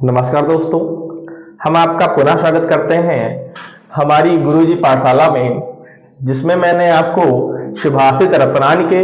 नमस्कार दोस्तों, हम आपका पुनः स्वागत करते हैं हमारी गुरुजी पाठशाला में, जिसमें मैंने आपको शुभाषित रत्नानि के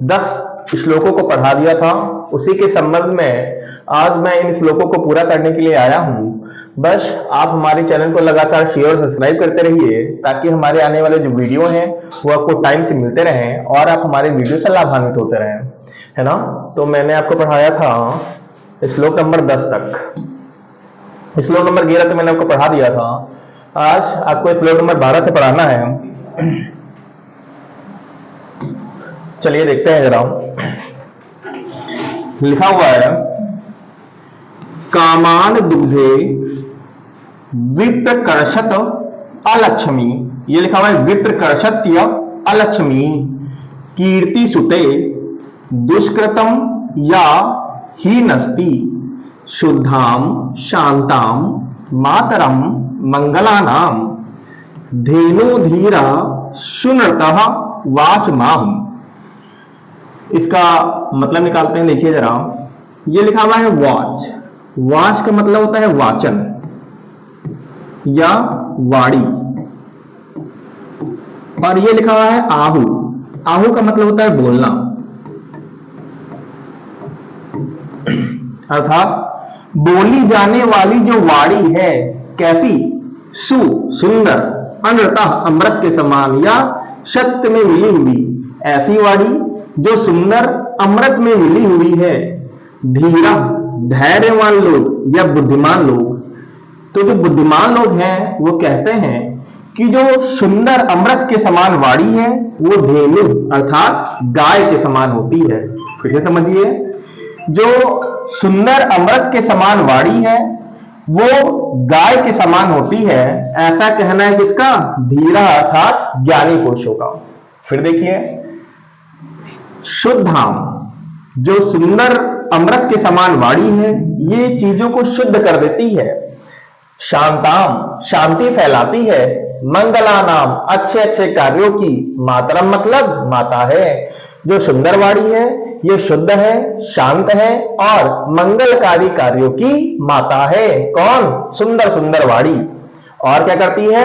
10 श्लोकों को पढ़ा दिया था। उसी के संबंध में आज मैं इन श्लोकों को पूरा करने के लिए आया हूं। बस आप हमारे चैनल को लगातार शेयर और सब्सक्राइब करते रहिए, ताकि हमारे आने वाले जो वीडियो हैं वो आपको टाइम से मिलते रहें और आप हमारे वीडियो से लाभान्वित होते रहें, है ना। तो मैंने आपको पढ़ाया था श्लोक नंबर 10 तक। श्लोक नंबर 11 तो मैंने आपको पढ़ा दिया था। आज आपको श्लोक नंबर 12 से पढ़ाना है। चलिए देखते हैं जरा। लिखा हुआ है, कामान दुग्धे विप्रकर्षत अलक्ष्मी। ये लिखा हुआ है विप्रकर्षत्य अलक्ष्मी कीर्ति सुते दुष्कृतम या हीनस्ति शुद्धाम शांताम मातरम मंगलानाम धेनुधीरा शुनरतः वाचमाम। इसका मतलब निकालते हैं, देखिए जरा। ये लिखा हुआ है वाच। वाच का मतलब होता है वाचन या वाणी, और ये लिखा हुआ है आहु। आहु का मतलब होता है बोलना, अर्थात बोली जाने वाली जो वाणी है, कैसी? सुंदर, अनृतः अमृत के समान, या सत्य में मिली हुई, ऐसी वाणी जो सुंदर अमृत में मिली हुई है। धीरा, धैर्यवान लोग या बुद्धिमान लोग। तो जो बुद्धिमान लोग हैं वो कहते हैं कि जो सुंदर अमृत के समान वाणी है वो धेनु अर्थात गाय के समान होती है। फिर से समझिए, जो सुंदर अमृत के समान वाणी है वो गाय के समान होती है, ऐसा कहना है किसका? धीरा अर्थात ज्ञानी पुरुषों का। फिर देखिए, शुद्धाम, जो सुंदर अमृत के समान वाणी है ये चीजों को शुद्ध कर देती है। शांताम, शांति फैलाती है। मंगलानाम, अच्छे अच्छे कार्यों की। मातरम मतलब माता है। जो सुंदर वाणी है ये शुद्ध है, शांत है और मंगलकारी कार्यों की माता है। कौन? सुंदर सुंदर वाणी। और क्या करती है?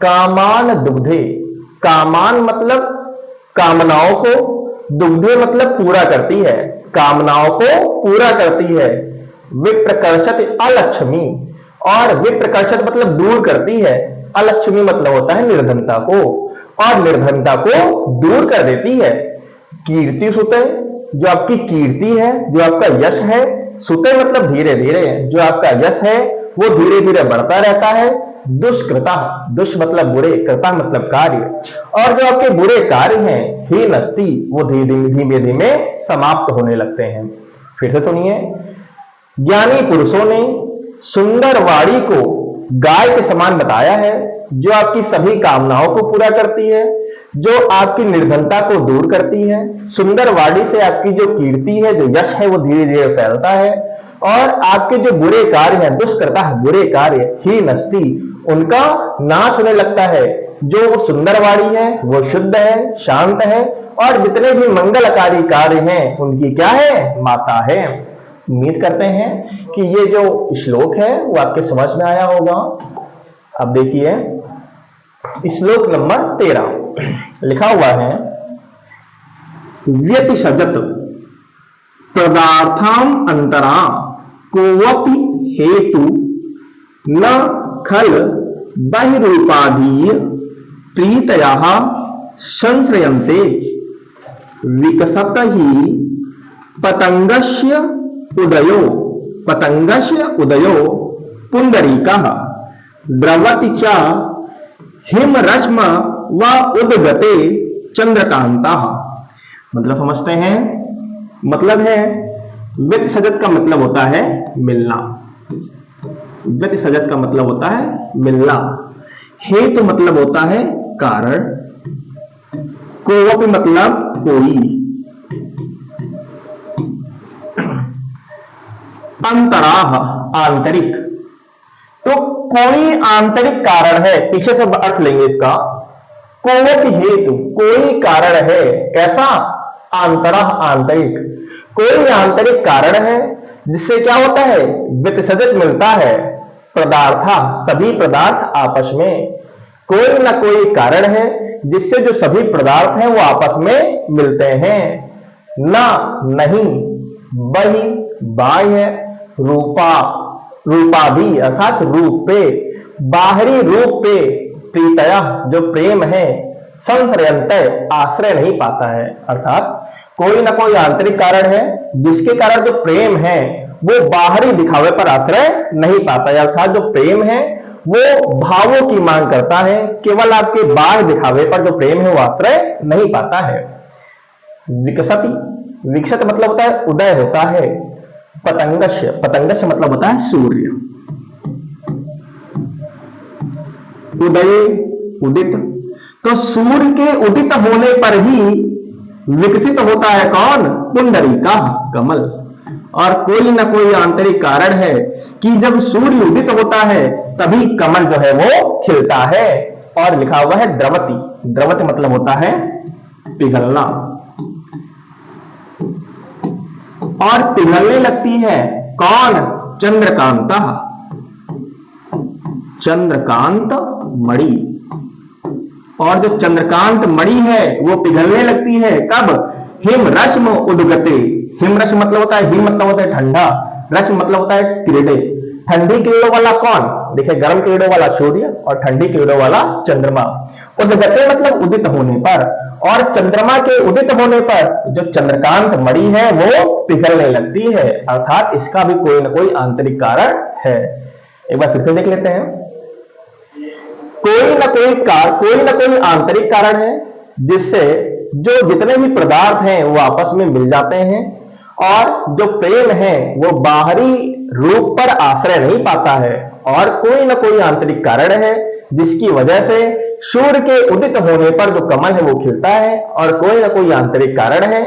कामान दुग्धे। कामान मतलब कामनाओं को, दुग्धे मतलब पूरा करती है, कामनाओं को पूरा करती है। विप्रकर्षत अलक्ष्मी, और विप्रकर्षत मतलब दूर करती है। अलक्ष्मी मतलब होता है निर्धनता को, और निर्धनता को दूर कर देती है। कीर्ति सुते, जो आपकी कीर्ति है, जो आपका यश है। सुते मतलब धीरे धीरे, जो आपका यश है वो धीरे धीरे बढ़ता रहता है। दुष्कृता, दुष् मतलब बुरे, कृता मतलब कार्य, और जो आपके बुरे कार्य हैं हीनस्ति, वो धीमे धीमे समाप्त होने लगते हैं। फिर से सुनिए, ज्ञानी पुरुषों ने सुंदर वाणी को गाय के समान बताया है, जो आपकी सभी कामनाओं को पूरा करती है, जो आपकी निर्धनता को दूर करती है। सुंदर वाणी से आपकी जो कीर्ति है, जो यश है वो धीरे धीरे फैलता है, और आपके जो बुरे कार्य हैं, दुष्कृता बुरे कार्य, हीनस्ति, उनका नाश होने लगता है। जो सुंदर वाणी है वो शुद्ध है, शांत है, और जितने भी मंगलकारी कार्य हैं उनकी क्या है? माता है। उम्मीद करते हैं कि ये जो श्लोक है वो आपके समझ में आया होगा। अब देखिए श्लोक नंबर 13 लिखा हुआ है, व्यतिसजत पदार्थाम अंतरा कोवपि हेतु न खल बहिरूपाधीय प्रीतयः संश्रयन्ते विकसत ही पतंगस्य उदयो पुंडरीकः द्रवति च हिमरश्म व उद्गते चंद्रकांता। मतलब समझते हैं, मतलब है व्यतिसजत का मतलब होता है मिलना। व्यतिसजत का मतलब होता है मिलना। हेतु मतलब होता है कारण। कोवपि मतलब कोई। अंतराह आंतरिक, तो कोई आंतरिक कारण है। पीछे से अर्थ लेंगे इसका। कोवपि हेतु, कोई कारण है। कैसा? आंतरा आंतरिक, कोई आंतरिक कारण है जिससे क्या होता है, व्यतिसजत मिलता है। पदार्था, सभी पदार्थ आपस में, कोई ना कोई कारण है जिससे जो सभी पदार्थ हैं वो आपस में मिलते हैं। ना, नहीं, बही, बाह्य, रूपा, रूपा भी अर्थात रूप पे, बाहरी रूप पे, प्रीतया जो प्रेम है, संश्रयंत आश्रय नहीं पाता है। अर्थात कोई ना कोई आंतरिक कारण है जिसके कारण जो प्रेम है वो बाहरी दिखावे पर आश्रय नहीं पाता है। अर्थात जो प्रेम है वो भावों की मांग करता है, केवल आपके बाहर दिखावे पर जो प्रेम है वो आश्रय नहीं पाता है। विकसति, विकसित मतलब होता है उदय होता है। पतंगस्य, पतंगस्य मतलब होता है सूर्य। उदय, उदित, तो सूर्य के उदित होने पर ही विकसित होता है कौन, पुंडरीका, कमल। और कोई ना कोई आंतरिक कारण है कि जब सूर्य उदित होता है तभी कमल जो है वो खिलता है। और लिखा हुआ है द्रवति, द्रवति मतलब होता है पिघलना, और पिघलने लगती है कौन, चंद्रकांता, चंद्रकांत मणि। और जो चंद्रकांत मणि है वो पिघलने लगती है कब, हिम रश्म उद्गते। हिम रश्म मतलब होता है, हिम मतलब होता है ठंडा, रश्म मतलब होता है किरणें। ठंडी किरणों वाला कौन, देखिए गर्म किरणों वाला सूर्य और ठंडी किरणों वाला चंद्रमा। उद्गते मतलब उदित होने पर, और चंद्रमा के उदित होने पर जो चंद्रकांत मणि है वो पिघलने लगती है। अर्थात इसका भी कोई ना कोई आंतरिक कारण है। एक बार फिर से देख लेते हैं। कोई ना कोई आंतरिक कारण है जिससे जो जितने भी पदार्थ हैं वो आपस में मिल जाते हैं, और जो प्रेम है वो बाहरी रूप पर आश्रय नहीं पाता है। और कोई ना कोई आंतरिक कारण है जिसकी वजह से सूर्य के उदित होने पर जो कमल है वो खिलता है। और कोई ना कोई आंतरिक कारण है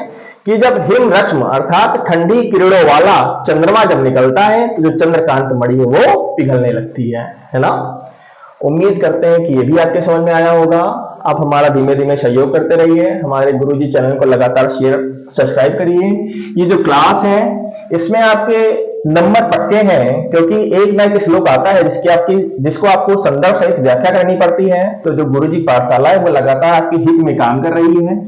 कि जब हिम रश्म अर्थात ठंडी किरणों वाला चंद्रमा जब निकलता है तो जो चंद्रकांत मणि है वो पिघलने लगती है ना। उम्मीद करते हैं कि ये भी आपके समझ में आया होगा। आप हमारा धीमे धीमे सहयोग करते रहिए, हमारे गुरुजी चैनल को लगातार शेयर सब्सक्राइब करिए। ये जो क्लास है इसमें आपके नंबर पक्के हैं, क्योंकि एक ना एक श्लोक आता है जिसको आपको संदर्भ सहित व्याख्या करनी पड़ती है। तो जो गुरुजी पाठशाला है वो लगातार आपके हित में काम कर रही है।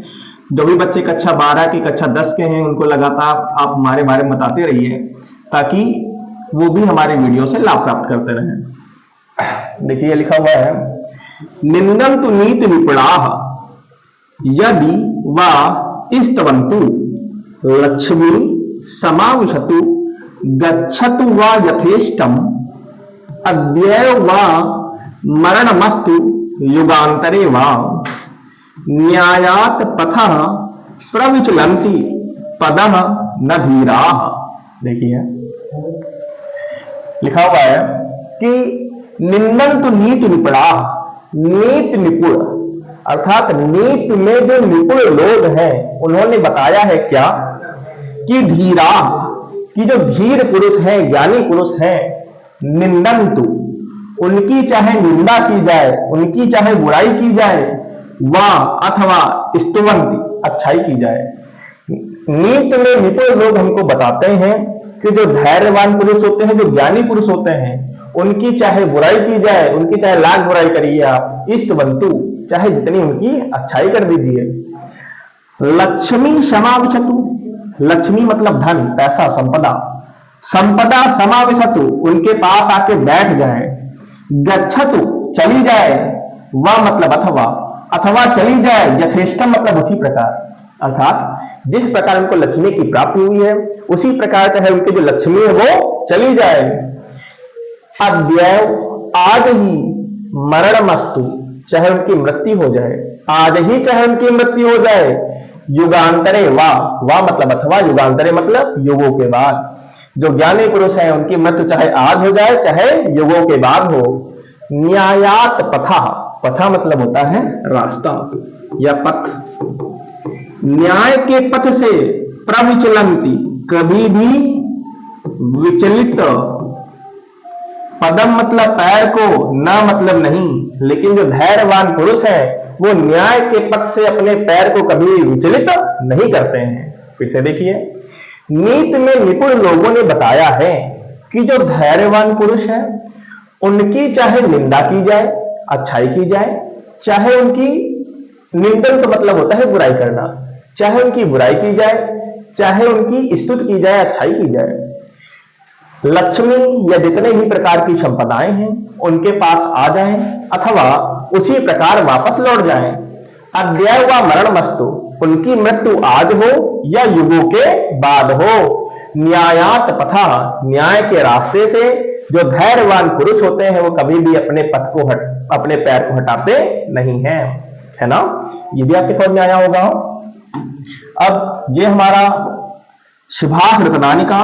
जो भी बच्चे कक्षा 12 के, कक्षा 10 के हैं उनको लगातार आप हमारे बारे में बताते रहिए ताकि वो भी हमारे वीडियो से लाभ प्राप्त करते रहें। देखिए लिखा हुआ है, निंदन तु नीति निपुणाः यदि वा इष्टवन्तु लक्ष्मी समाविशतु गच्छतु वा यथेष्टम अद्यैव वा मरणमस्तु युगांतरे वा न्यायात पथः प्रविचलन्ति पदः न धीराः। देखिए लिखा हुआ है कि निंदन तो नीति निपुणाः, नीति निपुण अर्थात नीति में जो निपुण लोग हैं उन्होंने बताया है क्या कि धीरा, कि जो धीर पुरुष हैं, ज्ञानी पुरुष हैं, निंदन्तु उनकी चाहे निंदा की जाए, उनकी चाहे बुराई की जाए, वा अथवा स्तुवन्ति अच्छाई की जाए। नीति में निपुण लोग हमको बताते हैं कि जो धैर्यवान पुरुष होते हैं, जो ज्ञानी पुरुष होते हैं, उनकी चाहे बुराई की जाए, उनकी चाहे लाख बुराई करिए आप, इष्टवन्तु चाहे जितनी उनकी अच्छाई कर दीजिए। लक्ष्मी समाविशतु, लक्ष्मी मतलब धन, पैसा, संपदा, संपदा समाविशतु उनके पास आके बैठ जाए। गच्छतु चली जाए, वा मतलब अथवा, अथवा चली जाए, यथेष्टम मतलब उसी प्रकार, अर्थात जिस प्रकार उनको लक्ष्मी की प्राप्ति हुई है उसी प्रकार चाहे उनकी जो लक्ष्मी है वो चली जाए। अद्यैव आज ही, मरणमस्तु चाहे उनकी मृत्यु हो जाए, आज ही चाहे उनकी मृत्यु हो जाए। युगांतरे वा मतलब अथवा, युगांतरे मतलब युगों के बाद। जो ज्ञानी पुरुष हैं उनकी मृत्यु चाहे आज हो जाए चाहे युगों के बाद हो। न्यायात पथा, पथा मतलब होता है रास्ता या पथ। न्याय के पथ से प्रविचलंती कभी भी विचलित, पदम मतलब पैर को, ना मतलब नहीं, लेकिन जो धैर्यवान पुरुष है वो न्याय के पथ से अपने पैर को कभी विचलित नहीं करते हैं। फिर से देखिए, नीति में निपुण लोगों ने बताया है कि जो धैर्यवान पुरुष है उनकी चाहे निंदा की जाए, अच्छाई की जाए, चाहे उनकी निंदन तो मतलब होता है बुराई करना, चाहे उनकी बुराई की जाए, चाहे उनकी स्तुति की जाए, अच्छाई की जाए, लक्ष्मी या जितने भी प्रकार की संपदाएं हैं उनके पास आ जाएं अथवा उसी प्रकार वापस लौट जाएं। अद्यय व मरणमस्तु, उनकी मृत्यु आज हो या युगों के बाद हो। न्यायात पथा, न्याय के रास्ते से जो धैर्यवान पुरुष होते हैं वो कभी भी अपने अपने पैर को हटाते नहीं हैं, है ना। ये भी आपके समझ में आया होगा। अब ये हमारा सुभाष रतनानी का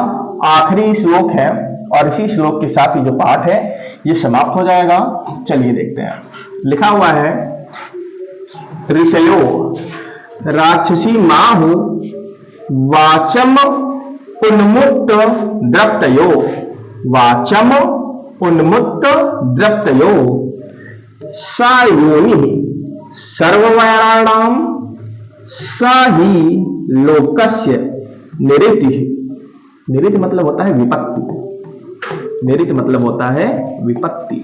आखिरी श्लोक है और इसी श्लोक के साथ ही जो पाठ है ये समाप्त हो जाएगा। चलिए देखते हैं। लिखा हुआ है, ऋषयो राक्षसी माहु वाचम उन्मुक्त द्रप्तयो, वाचम उन्मुक्त द्रप्तयो सा योनि सर्ववैराणाम सा ही लोकस्य निरिति। निरिति मतलब होता है विपत्ति, निरिति मतलब होता है विपत्ति।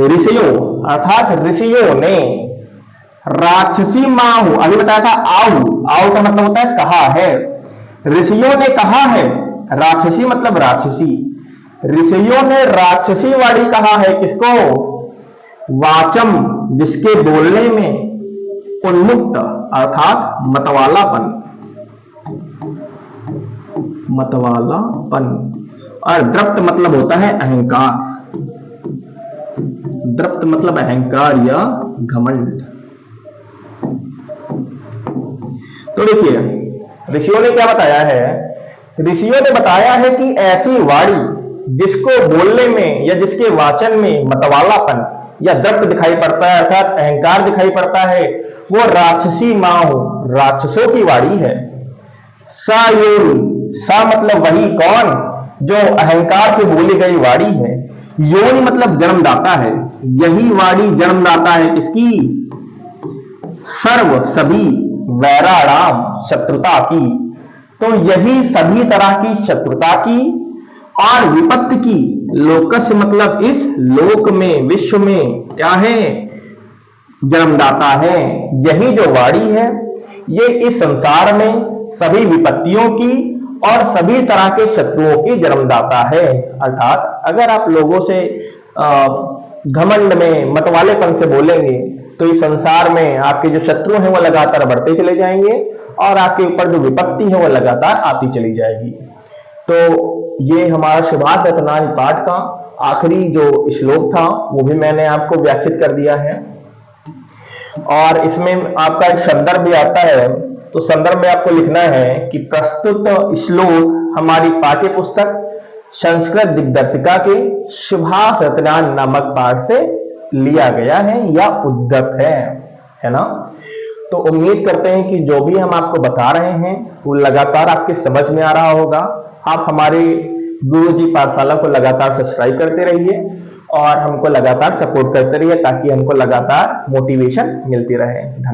ऋषियों अर्थात ऋषियों ने राक्षसी माहु, अभी बताया था आऊ, आऊ का मतलब होता है कहा है। ऋषियों ने कहा है, राक्षसी मतलब राक्षसी, ऋषियों ने राक्षसी वाणी कहा है। किसको? वाचम, जिसके बोलने में उन्मुक्त अर्थात मतवालापन, मतवालापन, और द्रप्त मतलब होता है अहंकार, द्रप्त मतलब अहंकार या घमंड। तो देखिए ऋषियों ने क्या बताया है, ऋषियों ने बताया है कि ऐसी वाणी जिसको बोलने में या जिसके वाचन में मतवालापन या द्रप्त दिखाई पड़ता है अर्थात अहंकार दिखाई पड़ता है, वो राक्षसी माहु, राक्षसों की वाणी है। सा योनि, सा मतलब वही, कौन? जो अहंकार से बोली गई वाणी है। योनि मतलब जन्मदाता है, यही वाणी जन्मदाता है किसकी? सर्व, सभी, वैराणाम, शत्रुता की। तो यही सभी तरह की शत्रुता की और विपत्ति की, लोकस्य मतलब इस लोक में, विश्व में क्या है? जन्मदाता है। यही जो वाणी है ये इस संसार में सभी विपत्तियों की और सभी तरह के शत्रुओं की जन्मदाता है। अर्थात अगर आप लोगों से घमंड में, मतवालेपन से बोलेंगे तो इस संसार में आपके जो शत्रु हैं वो लगातार बढ़ते चले जाएंगे और आपके ऊपर जो विपत्ति है वो लगातार आती चली जाएगी। तो ये हमारा सुभाष रतनानी पाठ का आखिरी जो श्लोक था वो भी मैंने आपको व्याख्यात कर दिया है और इसमें आपका एक संदर्भ भी आता है। तो संदर्भ में आपको लिखना है कि प्रस्तुत श्लोक हमारी पाठ्य पुस्तक संस्कृत दिग्दर्शिका के सुभाष रतनानी नामक पाठ से लिया गया है या उद्धत है ना। तो उम्मीद करते हैं कि जो भी हम आपको बता रहे हैं वो लगातार आपके समझ में आ रहा होगा। आप हमारे गुरुजी पाठशाला को लगातार सब्सक्राइब करते रहिए और हमको लगातार सपोर्ट करते रहिए ताकि हमको लगातार मोटिवेशन मिलती रहे। धन्यवाद।